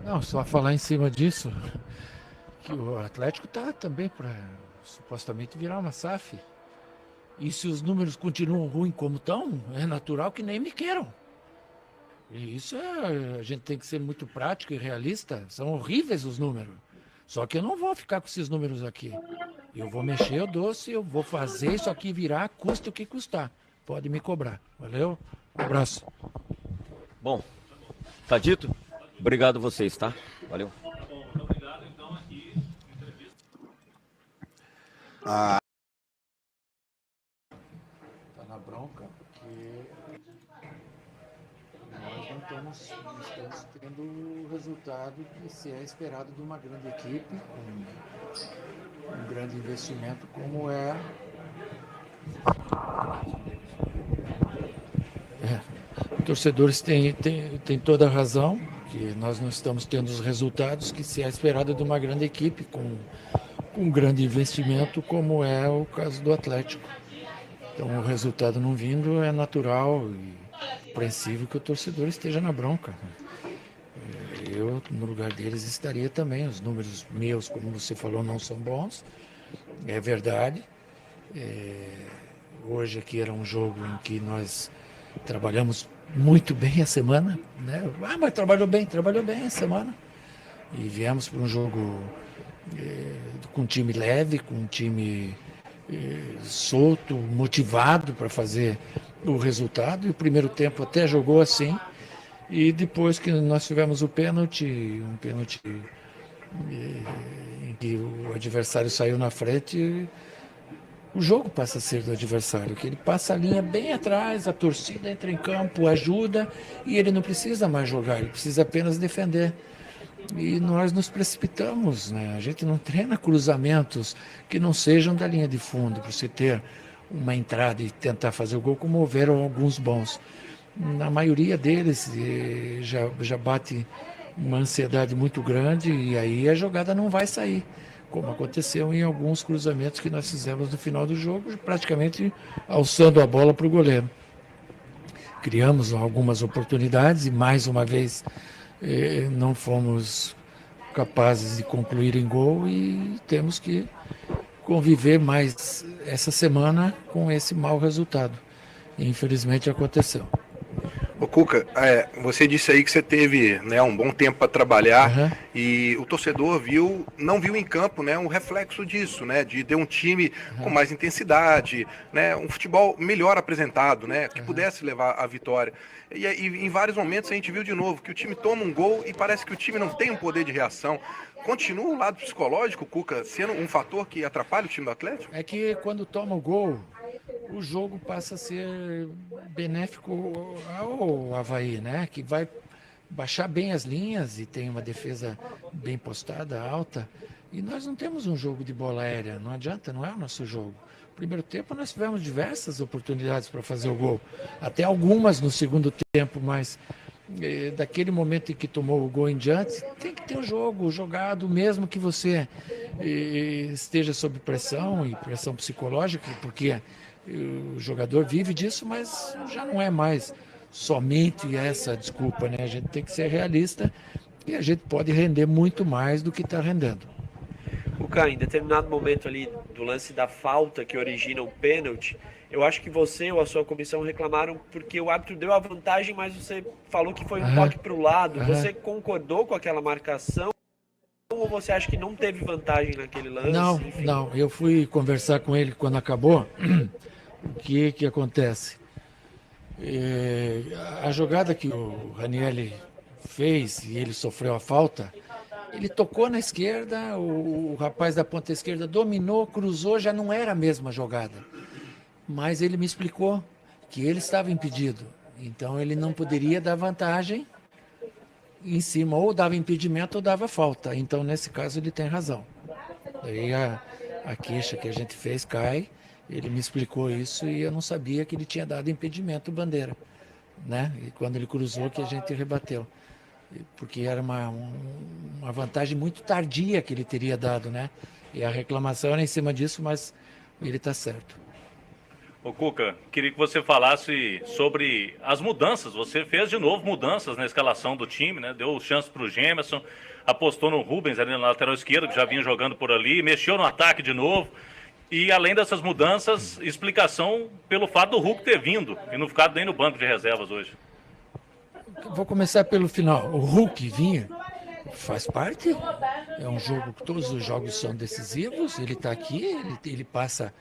Não, só falar em cima disso, que o Atlético tá também para supostamente virar uma SAF. E se os números continuam ruins como estão, é natural que nem me queiram. E isso a gente tem que ser muito prático e realista. São horríveis os números. Só que eu não vou ficar com esses números aqui. Eu vou mexer o doce, eu vou fazer isso aqui virar, custe o que custar. Pode me cobrar. Valeu? Um abraço. Bom, tá dito? Obrigado vocês, tá? Valeu. Tá na bronca porque nós não estamos tendo o resultado que se é esperado de uma grande equipe, com um grande investimento como é. Torcedores têm toda a razão, que nós não estamos tendo os resultados que se é esperado de uma grande equipe, com um grande investimento, como é o caso do Atlético. Então, o resultado não vindo é natural e compreensível que o torcedor esteja na bronca. Eu, no lugar deles, estaria também. Os números meus, como você falou, não são bons, é verdade. Hoje aqui era um jogo em que nós trabalhamos muito bem a semana, né? Mas trabalhou bem a semana. E viemos para um jogo com um time leve, com um time solto, motivado para fazer o resultado. E o primeiro tempo até jogou assim. E depois que nós tivemos o pênalti, um pênalti em que o adversário saiu na frente, o jogo passa a ser do adversário, que ele passa a linha bem atrás, a torcida entra em campo, ajuda, e ele não precisa mais jogar, ele precisa apenas defender. E nós nos precipitamos, né? A gente não treina cruzamentos que não sejam da linha de fundo, para você ter uma entrada e tentar fazer o gol, como houveram alguns bons. Na maioria deles já bate uma ansiedade muito grande e aí a jogada não vai sair, como aconteceu em alguns cruzamentos que nós fizemos no final do jogo, praticamente alçando a bola para o goleiro. Criamos algumas oportunidades e mais uma vez não fomos capazes de concluir em gol e temos que conviver mais essa semana com esse mau resultado. Infelizmente aconteceu. Ô Cuca, você disse aí que você teve, né, um bom tempo para trabalhar Uhum. e o torcedor não viu em campo, né, um reflexo disso, né, de ter um time com mais intensidade, né, um futebol melhor apresentado, né, que pudesse levar a vitória. E em vários momentos a gente viu de novo que o time toma um gol e parece que o time não tem um poder de reação. Continua o lado psicológico, Cuca, sendo um fator que atrapalha o time do Atlético? É que quando toma o gol, o jogo passa a ser benéfico ao Avaí, né? Que vai baixar bem as linhas e tem uma defesa bem postada, alta. E nós não temos um jogo de bola aérea, não adianta, não é o nosso jogo. No primeiro tempo nós tivemos diversas oportunidades para fazer o gol, até algumas no segundo tempo, mas daquele momento em que tomou o gol em diante, tem que ter o jogo jogado, mesmo que você esteja sob pressão e pressão psicológica, porque o jogador vive disso, mas já não é mais somente essa desculpa, né? A gente tem que ser realista e a gente pode render muito mais do que está rendendo. Cuca, em determinado momento ali do lance da falta que origina o pênalti, eu acho que você ou a sua comissão reclamaram porque o árbitro deu a vantagem, mas você falou que foi um toque para o lado. Você concordou com aquela marcação ou você acha que não teve vantagem naquele lance? Não, Enfim. não. Eu fui conversar com ele quando acabou. O que acontece? A jogada que o Ranieri fez e ele sofreu a falta, ele tocou na esquerda, o rapaz da ponta esquerda dominou, cruzou, já não era a mesma jogada. Mas ele me explicou que ele estava impedido. Então ele não poderia dar vantagem em cima, ou dava impedimento ou dava falta. Então nesse caso ele tem razão. Daí a queixa que a gente fez cai, ele me explicou isso e eu não sabia que ele tinha dado impedimento bandeira, né? E quando ele cruzou que a gente rebateu. Porque era uma vantagem muito tardia que ele teria dado, né? E a reclamação era em cima disso, mas ele está certo. Ô Cuca, queria que você falasse sobre as mudanças. Você fez de novo mudanças na escalação do time, né? Deu chance para o Gemerson, apostou no Rubens ali na lateral esquerda, que já vinha jogando por ali, mexeu no ataque de novo. E além dessas mudanças, explicação pelo fato do Hulk ter vindo e não ficado nem no banco de reservas hoje. Vou começar pelo final. O Hulk vinha, faz parte. É um jogo que todos os jogos são decisivos. Ele está aqui, ele passa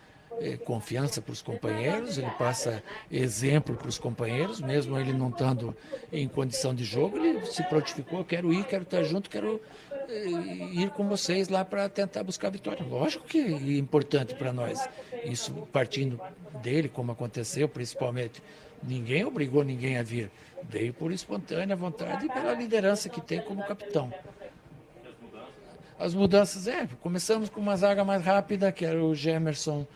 confiança para os companheiros, ele passa exemplo para os companheiros, mesmo ele não estando em condição de jogo, ele se prontificou, quero ir, quero estar junto, quero ir com vocês lá para tentar buscar a vitória. Lógico que é importante para nós, isso partindo dele, como aconteceu, principalmente. Ninguém obrigou ninguém a vir, veio por espontânea vontade e pela liderança que tem como capitão. As mudanças, começamos com uma zaga mais rápida, que era o Gemerson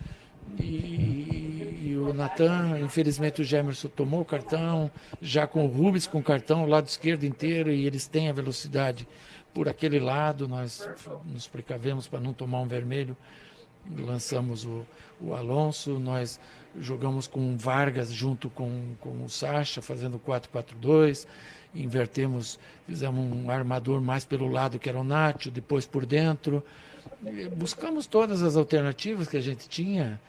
e o Natan. Infelizmente o Gemerson tomou o cartão, já com o Rubens com o cartão, o lado esquerdo inteiro, e eles têm a velocidade por aquele lado. Nós nos precavemos para não tomar um vermelho, lançamos o Alonso, nós jogamos com o Vargas junto com o Sacha, fazendo 4-4-2, invertemos, fizemos um armador mais pelo lado, que era o Nacho, depois por dentro. Buscamos todas as alternativas que a gente tinha,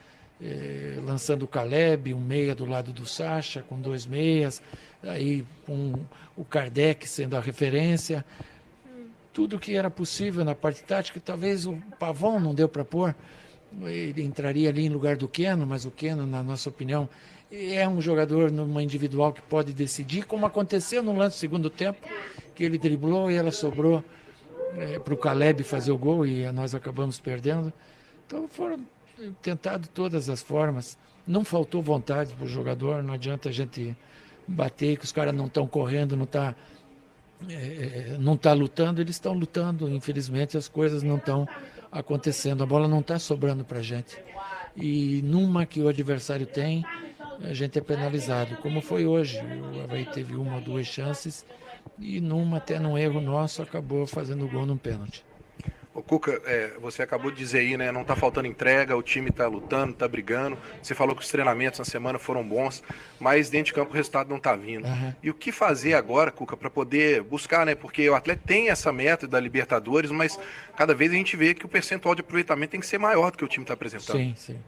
lançando o Caleb, um meia do lado do Sacha, com 2 meias, aí com o Kardec sendo a referência. Tudo que era possível na parte tática. Talvez o Pavão não deu para pôr, ele entraria ali em lugar do Keno, mas o Keno, na nossa opinião, é um jogador numa individual que pode decidir, como aconteceu no lance do segundo tempo, que ele driblou e ela sobrou para o Caleb fazer o gol e nós acabamos perdendo. Então foram tentado todas as formas. Não faltou vontade para o jogador, não adianta a gente bater que os caras não estão correndo, não tá lutando, eles estão lutando. Infelizmente as coisas não estão acontecendo, a bola não está sobrando para a gente. E numa que o adversário tem, a gente é penalizado, como foi hoje. O Avaí teve 1 ou 2 chances e numa, até num erro nosso, acabou fazendo o gol num pênalti. Ô Cuca, você acabou de dizer aí, né? Não tá faltando entrega, o time tá lutando, tá brigando. Você falou que os treinamentos na semana foram bons, mas dentro de campo o resultado não tá vindo. Uhum. E o que fazer agora, Cuca, para poder buscar, né? Porque o atleta tem essa meta da Libertadores, mas cada vez a gente vê que o percentual de aproveitamento tem que ser maior do que o time está apresentando. Sim, sim.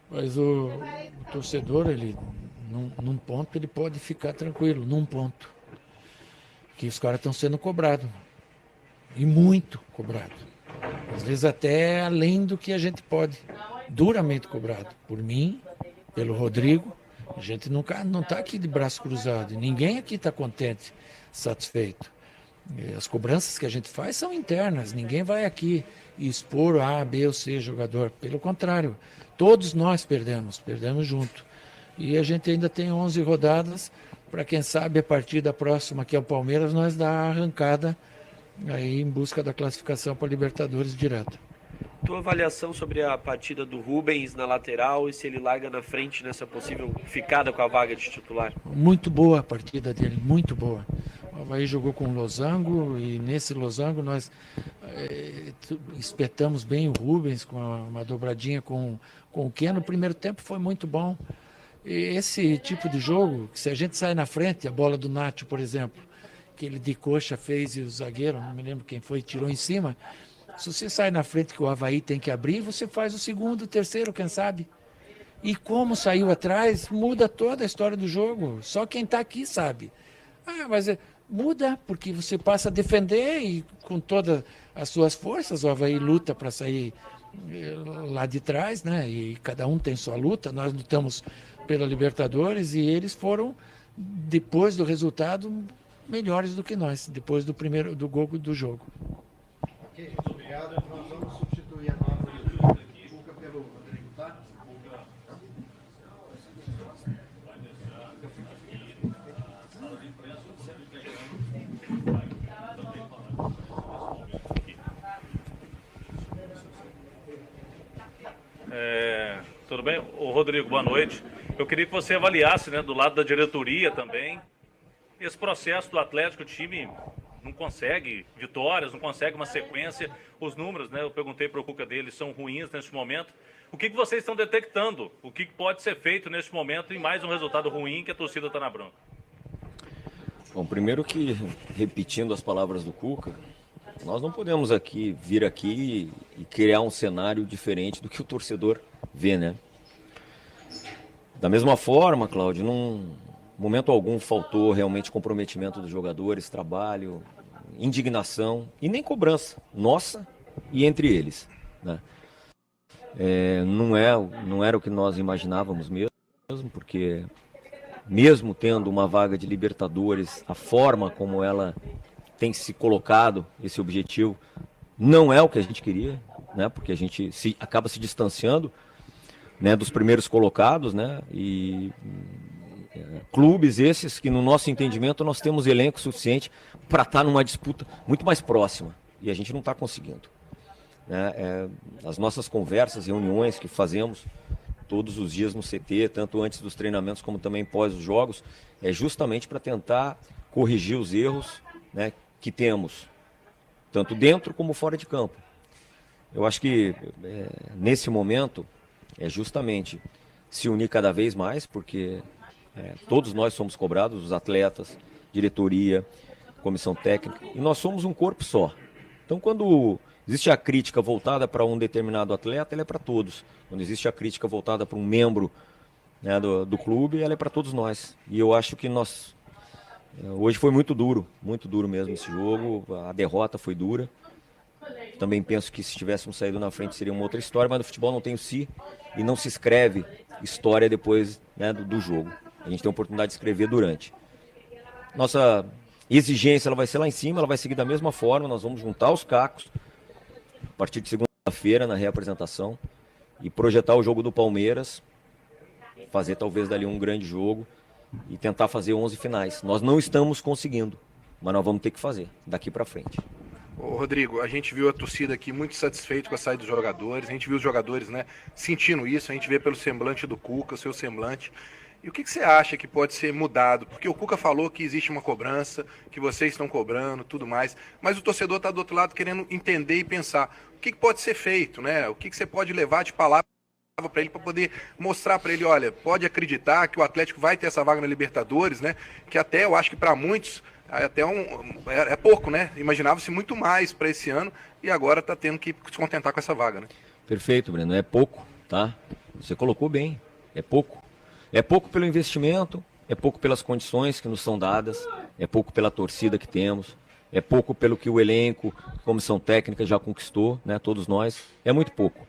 Mas o torcedor, ele, num ponto, ele pode ficar tranquilo, num ponto. Que os caras estão sendo cobrados. E muito cobrados. Às vezes até além do que a gente pode. Duramente cobrado. Por mim, pelo Rodrigo. A gente não está aqui de braço cruzado. Ninguém aqui está contente, satisfeito. As cobranças que a gente faz são internas. Ninguém vai aqui expor A, B ou C jogador. Pelo contrário, todos nós perdemos junto. E a gente ainda tem 11 rodadas para, quem sabe, a partir da próxima, que é o Palmeiras, nós dar a arrancada aí em busca da classificação para a Libertadores direto. Tua avaliação sobre a partida do Rubens na lateral e se ele larga na frente nessa possível ficada com a vaga de titular? Muito boa a partida dele, muito boa. O Avaí jogou com o Losango e nesse Losango nós espetamos bem o Rubens com uma dobradinha com o Keno. O primeiro tempo foi muito bom. E esse tipo de jogo, que se a gente sai na frente, a bola do Nacho, por exemplo, que ele de coxa fez e o zagueiro, não me lembro quem foi, tirou em cima. Se você sai na frente que o Avaí tem que abrir, você faz o segundo, o terceiro, quem sabe. E como saiu atrás, muda toda a história do jogo. Só quem está aqui sabe. Mas muda, porque você passa a defender e com todas as suas forças, o Avaí luta para sair lá de trás, né? E cada um tem sua luta. Nós lutamos pela Libertadores e eles foram, depois do resultado, melhores do que nós, depois do gol do jogo. Ok, muito obrigado. Nós vamos substituir a nova Cuca pelo Rodrigo, tá? Tudo bem? Ô Rodrigo, boa noite. Eu queria que você avaliasse, né, do lado da diretoria também, esse processo do Atlético. O time não consegue vitórias, não consegue uma sequência. Os números, né, eu perguntei para o Cuca dele, são ruins neste momento. O que vocês estão detectando? O que pode ser feito neste momento em mais um resultado ruim que a torcida está na bronca? Bom, primeiro que, repetindo as palavras do Cuca, nós não podemos vir aqui e criar um cenário diferente do que o torcedor vê, né? Da mesma forma, Cláudio, num momento algum faltou realmente comprometimento dos jogadores, trabalho, indignação e nem cobrança nossa e entre eles, né? Não era o que nós imaginávamos mesmo, porque mesmo tendo uma vaga de Libertadores, a forma como ela tem se colocado, esse objetivo, não é o que a gente queria, né? Porque a gente acaba se distanciando, né, dos primeiros colocados, né? E clubes esses que, no nosso entendimento, nós temos elenco suficiente para estar numa disputa muito mais próxima, e a gente não está conseguindo, né? As nossas conversas, reuniões que fazemos todos os dias no CT, tanto antes dos treinamentos como também pós os jogos, é justamente para tentar corrigir os erros, né, que temos, tanto dentro como fora de campo. Eu acho que nesse momento é justamente se unir cada vez mais, porque todos nós somos cobrados, os atletas, diretoria, comissão técnica, e nós somos um corpo só. Então, quando existe a crítica voltada para um determinado atleta, ela é para todos. Quando existe a crítica voltada para um membro, né, do clube, ela é para todos nós. E eu acho que hoje foi muito duro mesmo esse jogo. A derrota foi dura. Também penso que se tivéssemos saído na frente seria uma outra história, mas no futebol não tem o si e não se escreve história depois, né, do jogo. A gente tem a oportunidade de escrever durante. Nossa exigência ela vai ser lá em cima, ela vai seguir da mesma forma. Nós vamos juntar os cacos a partir de segunda-feira na reapresentação e projetar o jogo do Palmeiras, fazer talvez dali um grande jogo e tentar fazer 11 finais. Nós não estamos conseguindo, mas nós vamos ter que fazer daqui para frente. Ô, Rodrigo, a gente viu a torcida aqui muito satisfeito com a saída dos jogadores, a gente viu os jogadores, né, sentindo isso, a gente vê pelo semblante do Cuca, o seu semblante. E o que você acha que pode ser mudado? Porque o Cuca falou que existe uma cobrança, que vocês estão cobrando, tudo mais, mas o torcedor está do outro lado querendo entender e pensar o que pode ser feito, né? O que você pode levar de palavra para ele, para poder mostrar para ele, olha, pode acreditar que o Atlético vai ter essa vaga na Libertadores, né? Que até eu acho que para muitos até é pouco, né? Imaginava-se muito mais para esse ano e agora está tendo que se contentar com essa vaga, né? Perfeito, Breno. É pouco, tá? Você colocou bem. É pouco. É pouco pelo investimento, é pouco pelas condições que nos são dadas, é pouco pela torcida que temos, é pouco pelo que o elenco, a comissão técnica já conquistou, né? Todos nós. É muito pouco.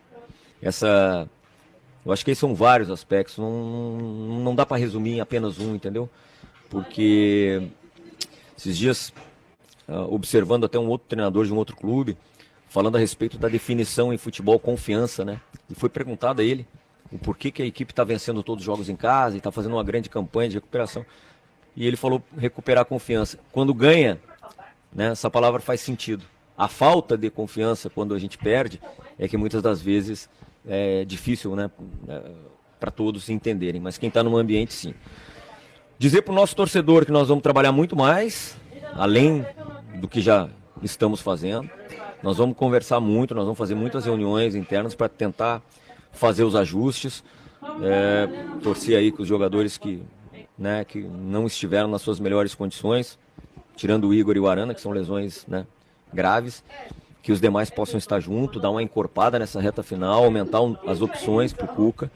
Eu acho que esses são vários aspectos. Não dá para resumir em apenas um, entendeu? Porque esses dias, observando até um outro treinador de um outro clube, falando a respeito da definição em futebol confiança, né? E foi perguntado a ele o porquê que a equipe está vencendo todos os jogos em casa e está fazendo uma grande campanha de recuperação. E ele falou recuperar a confiança. Quando ganha, né, essa palavra faz sentido. A falta de confiança, quando a gente perde, é que muitas das vezes é difícil, né, para todos entenderem. Mas quem está no ambiente, sim. Dizer para o nosso torcedor que nós vamos trabalhar muito mais, além do que já estamos fazendo. Nós vamos conversar muito, nós vamos fazer muitas reuniões internas para tentar fazer os ajustes. Torcer aí com os jogadores que não estiveram nas suas melhores condições, tirando o Igor e o Arana, que são lesões, né, graves, que os demais possam estar junto, dar uma encorpada nessa reta final, aumentar as opções para o Cuca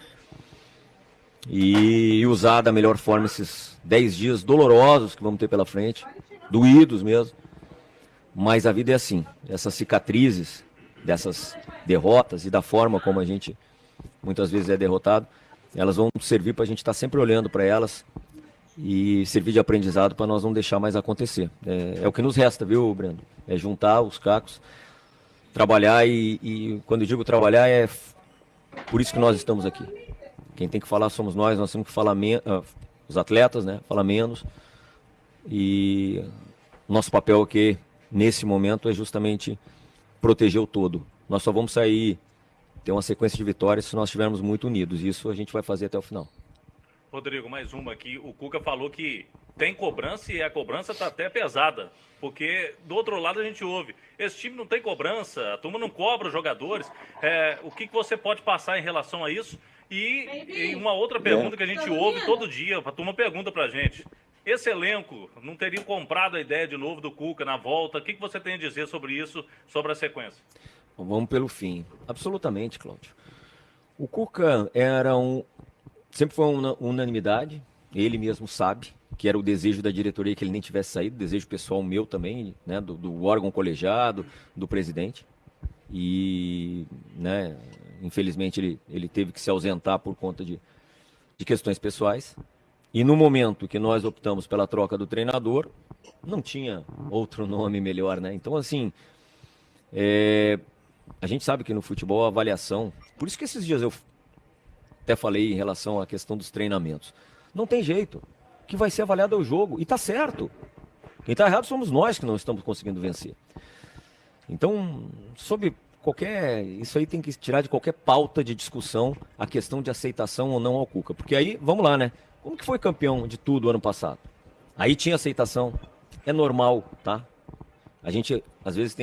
e usar da melhor forma esses 10 dias dolorosos que vamos ter pela frente, doídos mesmo, mas a vida é assim, essas cicatrizes dessas derrotas e da forma como a gente muitas vezes é derrotado, elas vão servir para a gente estar sempre olhando para elas e servir de aprendizado para nós não deixar mais acontecer. É o que nos resta, viu, Breno? É juntar os cacos, trabalhar e quando eu digo trabalhar é por isso que nós estamos aqui. Quem tem que falar somos nós temos que falar os atletas, né? Falar menos. E nosso papel aqui nesse momento é justamente proteger o todo. Nós só vamos sair, ter uma sequência de vitórias se nós estivermos muito unidos. Isso a gente vai fazer até o final. Rodrigo, mais uma aqui. O Cuca falou que tem cobrança e a cobrança está até pesada. Porque do outro lado a gente ouve, esse time não tem cobrança, a turma não cobra os jogadores. O que você pode passar em relação a isso? E uma outra pergunta que a gente ouve todo dia, a turma pergunta pra gente. Esse elenco não teria comprado a ideia de novo do Cuca na volta? O que você tem a dizer sobre isso, sobre a sequência? Vamos pelo fim. Absolutamente, Cláudio. O Cuca sempre foi uma unanimidade, ele mesmo sabe que era o desejo da diretoria que ele nem tivesse saído, desejo pessoal meu também, né, do órgão colegiado, do presidente. E, né, infelizmente ele teve que se ausentar por conta de questões pessoais. E no momento que nós optamos pela troca do treinador, não tinha outro nome melhor, né? Então, assim, a gente sabe que no futebol a avaliação... Por isso que esses dias eu até falei em relação à questão dos treinamentos. Não tem jeito. O que vai ser avaliado é o jogo. E tá certo. Quem tá errado somos nós que não estamos conseguindo vencer. Então, isso aí tem que tirar de qualquer pauta de discussão a questão de aceitação ou não ao Cuca. Porque aí, vamos lá, né? Como que foi campeão de tudo ano passado? Aí tinha aceitação. É normal, tá? A gente, às vezes,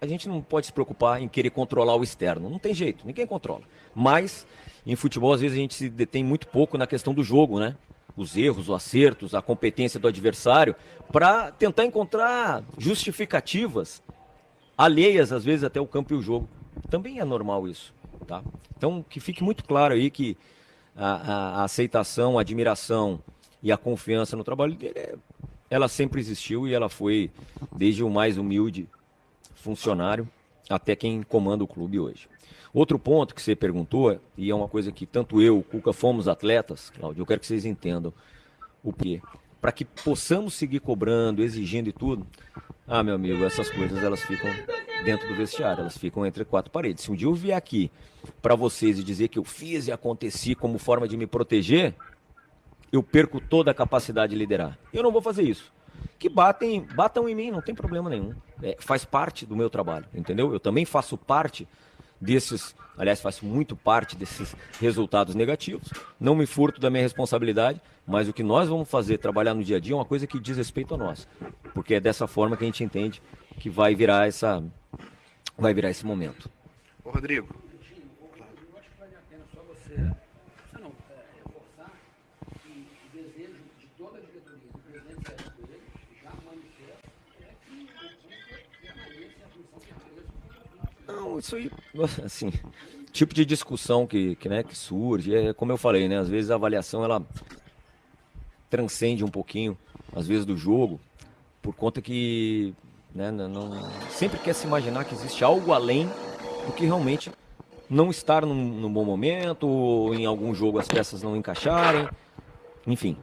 a gente não pode se preocupar em querer controlar o externo. Não tem jeito, ninguém controla. Mas, em futebol, às vezes a gente se detém muito pouco na questão do jogo, né? Os erros, os acertos, a competência do adversário, para tentar encontrar justificativas alheias, às vezes, até o campo e o jogo. Também é normal isso, tá? Então, que fique muito claro aí que a aceitação, a admiração e a confiança no trabalho dele, ela sempre existiu e ela foi desde o mais humilde funcionário até quem comanda o clube hoje. Outro ponto que você perguntou, e é uma coisa que tanto eu, o Cuca, fomos atletas, Cláudio, eu quero que vocês entendam o quê. Para que possamos seguir cobrando, exigindo e tudo, meu amigo, essas coisas elas ficam dentro do vestiário, elas ficam entre quatro paredes. Se um dia eu vier aqui para vocês e dizer que eu fiz e aconteci como forma de me proteger, eu perco toda a capacidade de liderar. Eu não vou fazer isso. Que batam em mim, não tem problema nenhum. Faz parte do meu trabalho, entendeu? Eu também faço parte faço muito parte desses resultados negativos. Não me furto da minha responsabilidade, mas o que nós vamos fazer, trabalhar no dia a dia, é uma coisa que diz respeito a nós. Porque é dessa forma que a gente entende que vai virar esse momento. Ô, Rodrigo. Eu acho que vale a pena só reforçar que o desejo de toda a diretoria, do presidente Sérgio Coelho, já manifesta, que o Cuca permaneça a função que ele fez. Não, isso aí, assim, tipo de discussão que surge, como eu falei, né? Às vezes a avaliação, ela transcende um pouquinho, às vezes, do jogo, por conta que, né, sempre quer se imaginar que existe algo além do que realmente não estar num bom momento, ou em algum jogo as peças não encaixarem, enfim.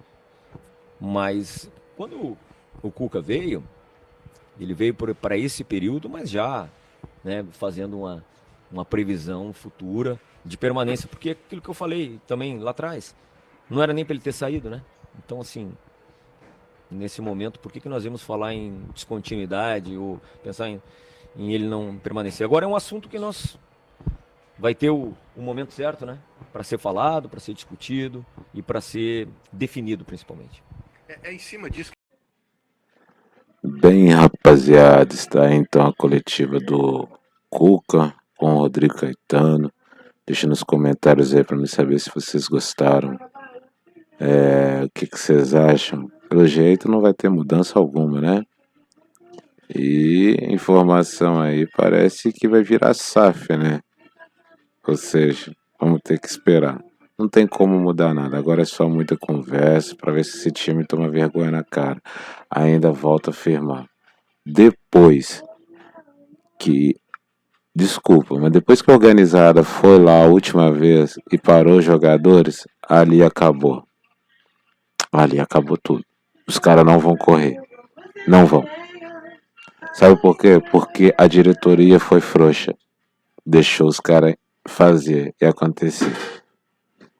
Mas quando o Cuca veio, ele veio para esse período, mas já, né, fazendo uma previsão futura de permanência, porque aquilo que eu falei também lá atrás, não era nem para ele ter saído, né? Então, assim, nesse momento, por que nós íamos falar em descontinuidade ou pensar em ele não permanecer? Agora é um assunto que vai ter o momento certo, né? Para ser falado, para ser discutido e para ser definido, principalmente. É em cima disso que... Bem, rapaziada, está aí então a coletiva do Cuca com o Rodrigo Caetano. Deixa nos comentários aí para me saber se vocês gostaram. O que vocês acham? Pelo jeito não vai ter mudança alguma, né? E informação aí parece que vai virar SAF, né? Ou seja, vamos ter que esperar. Não tem como mudar nada. Agora é só muita conversa para ver se esse time toma vergonha na cara. Ainda volto a afirmar. Depois que... Desculpa, mas depois que a organizada foi lá a última vez e parou os jogadores, ali acabou. Ali acabou tudo. Os caras não vão correr. Não vão. Sabe por quê? Porque a diretoria foi frouxa. Deixou os caras fazer e acontecer.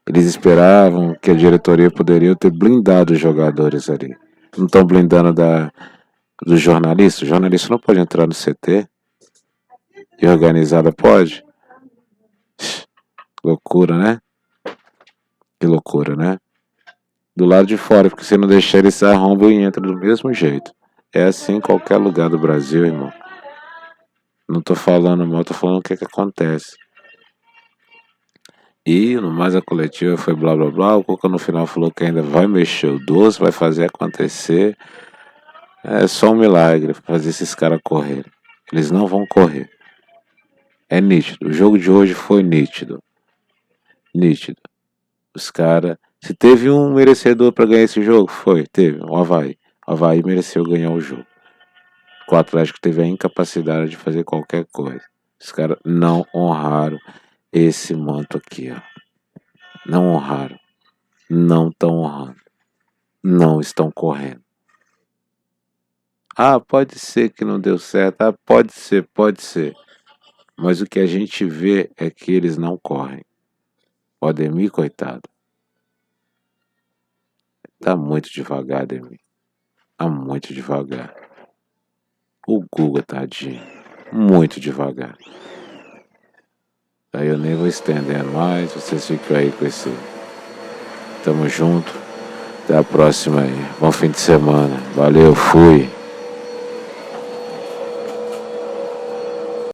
Eles esperavam que a diretoria poderia ter blindado os jogadores ali. Não estão blindando do jornalista? O jornalista não pode entrar no CT. E a organizada pode? Loucura, né? Que loucura, né? do lado de fora, porque se não deixar ele se arromba e entra do mesmo jeito. É assim em qualquer lugar do Brasil, irmão. Não tô falando mal, tô falando o que acontece. E no mais a coletiva foi blá blá blá. O Cuca no final falou que ainda vai mexer o doce, vai fazer acontecer. É só um milagre fazer esses caras correrem. Eles não vão correr. É nítido. O jogo de hoje foi nítido. Nítido. Os caras. Se teve um merecedor para ganhar esse jogo, teve. O Avaí. O Avaí mereceu ganhar o jogo. O Atlético teve a incapacidade de fazer qualquer coisa. Os caras não honraram esse manto aqui, ó. Não honraram. Não estão honrando. Não estão correndo. Ah, pode ser que não deu certo. Ah, pode ser, pode ser. Mas o que a gente vê é que eles não correm. O Ademir, coitado. Tá muito devagar, Ademir. Tá muito devagar. O Guga, tadinho. Muito devagar. Aí eu nem vou estendendo mais. Vocês ficam aí com esse. Tamo junto. Até a próxima aí. Bom fim de semana. Valeu, fui.